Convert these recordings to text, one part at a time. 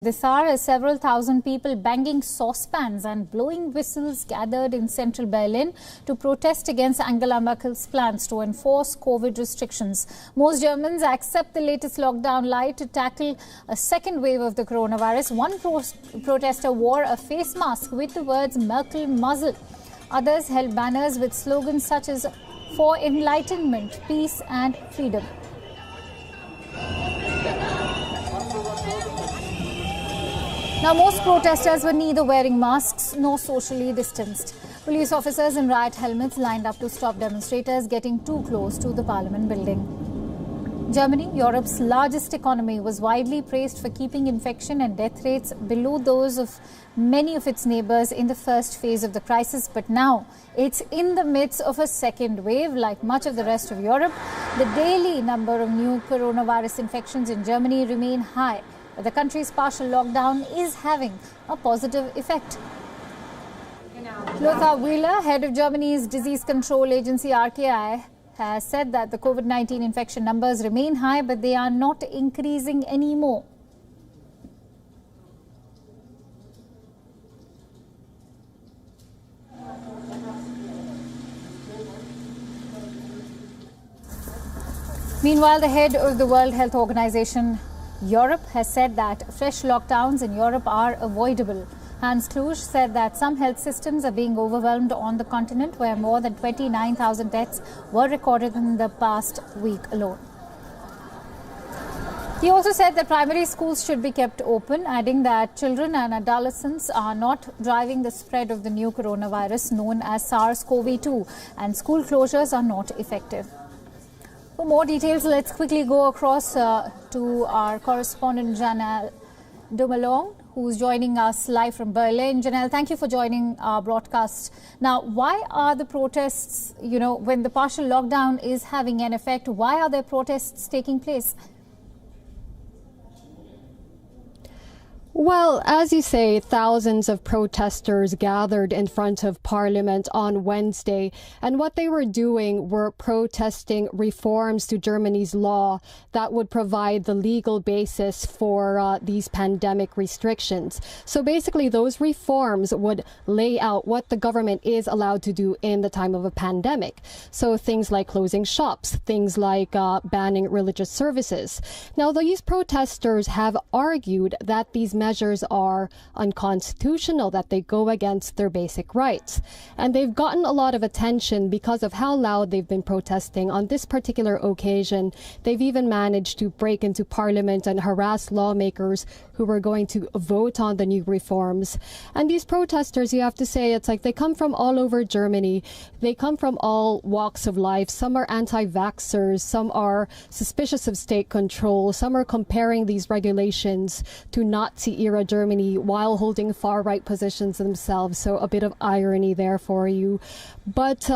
This hour, as several thousand people banging saucepans and blowing whistles gathered in central Berlin to protest against Angela Merkel's plans to enforce COVID restrictions. Most Germans accept the latest lockdown lie to tackle a second wave of the coronavirus. One protester wore a face mask with the words Merkel muzzle. Others held banners with slogans such as "For Enlightenment, Peace and Freedom." Now, most protesters were neither wearing masks nor socially distanced. Police officers in riot helmets lined up to stop demonstrators getting too close to the Parliament building. Germany, Europe's largest economy, was widely praised for keeping infection and death rates below those of many of its neighbours in the first phase of the crisis. But now it's in the midst of a second wave. Like much of the rest of Europe, the daily number of new coronavirus infections in Germany remain high. But the country's partial lockdown is having a positive effect. Lothar Wieler, head of Germany's disease control agency RKI, has said that the COVID-19 infection numbers remain high, but they are not increasing anymore. Meanwhile, the head of the World Health Organization Europe has said that fresh lockdowns in Europe are avoidable. Hans Kluge said that some health systems are being overwhelmed on the continent, where more than 29,000 deaths were recorded in the past week alone. He also said that primary schools should be kept open, adding that children and adolescents are not driving the spread of the new coronavirus known as SARS-CoV-2, and school closures are not effective. For more details, let's quickly go across to our correspondent Janelle Dumalong, who's joining us live from Berlin. Janelle, thank you for joining our broadcast. Now, why are the protests, when the partial lockdown is having an effect, why are there protests taking place? Well, as you say, thousands of protesters gathered in front of Parliament on Wednesday, and what they were doing were protesting reforms to Germany's law that would provide the legal basis for these pandemic restrictions. So basically, those reforms would lay out what the government is allowed to do in the time of a pandemic. So things like closing shops, things like banning religious services. Now, these protesters have argued that these measures are unconstitutional, that they go against their basic rights. And they've gotten a lot of attention because of how loud they've been protesting. On this particular occasion, they've even managed to break into Parliament and harass lawmakers who were going to vote on the new reforms. And these protesters, you have to say, it's like they come from all over Germany. They come from all walks of life. Some are anti-vaxxers, some are suspicious of state control, some are comparing these regulations to Nazi-era Germany while holding far-right positions themselves. So a bit of irony there for you. But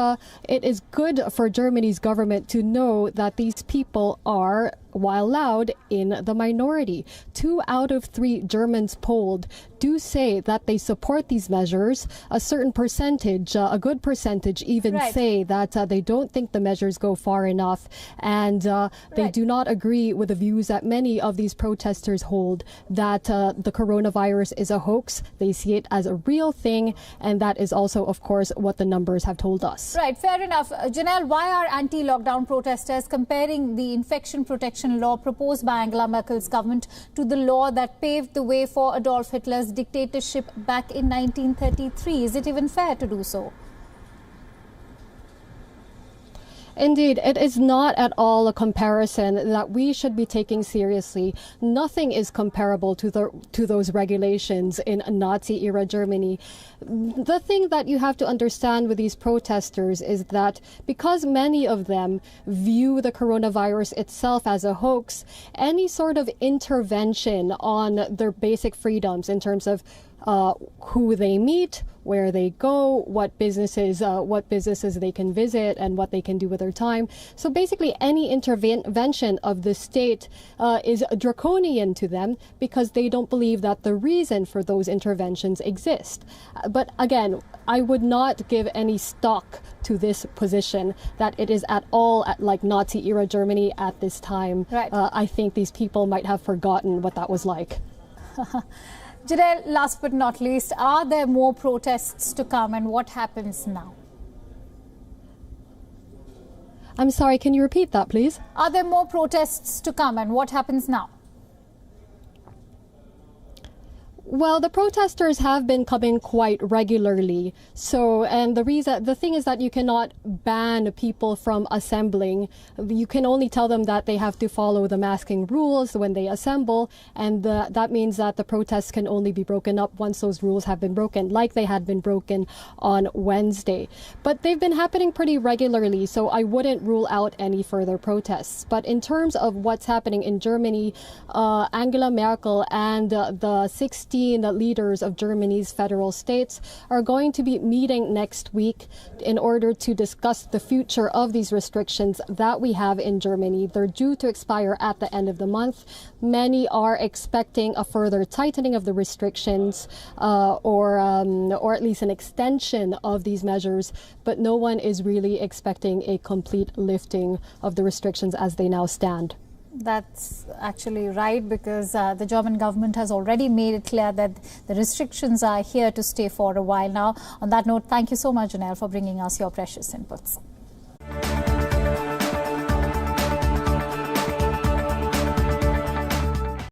it is good for Germany's government to know that these people are, while loud, in the minority. 2 out of 3 Germans polled do say that they support these measures. A certain percentage, a good percentage, even say that they don't think the measures go far enough, and they do not agree with the views that many of these protesters hold, that the coronavirus is a hoax. They see it as a real thing, and that is also, of course, what the numbers have told us. Right, fair enough. Janelle, why are anti-lockdown protesters comparing the infection protection law proposed by Angela Merkel's government to the law that paved the way for Adolf Hitler's dictatorship back in 1933? Is it even fair to do so? Indeed, it is not at all a comparison that we should be taking seriously. Nothing is comparable to those regulations in Nazi-era Germany. The thing that you have to understand with these protesters is that because many of them view the coronavirus itself as a hoax, any sort of intervention on their basic freedoms in terms of who they meet, where they go, what businesses they can visit, and what they can do with their time. So basically, any intervention of the state is draconian to them because they don't believe that the reason for those interventions exist. But again, I would not give any stock to this position that it is at all like Nazi-era Germany at this time. Right. I think these people might have forgotten what that was like. Janelle, last but not least, are there more protests to come and what happens now? I'm sorry, can you repeat that, please? Are there more protests to come and what happens now? Well, the protesters have been coming quite regularly. And the thing is that you cannot ban people from assembling. You can only tell them that they have to follow the masking rules when they assemble. And that means that the protests can only be broken up once those rules have been broken, like they had been broken on Wednesday. But they've been happening pretty regularly, so I wouldn't rule out any further protests. But in terms of what's happening in Germany, Angela Merkel and the 16 leaders of Germany's federal states are going to be meeting next week in order to discuss the future of these restrictions that we have in Germany. They're due to expire at the end of the month. Many are expecting a further tightening of the restrictions or at least an extension of these measures, but no one is really expecting a complete lifting of the restrictions as they now stand. That's actually right, because the German government has already made it clear that the restrictions are here to stay for a while now. On that note, thank you so much, Janelle, for bringing us your precious inputs.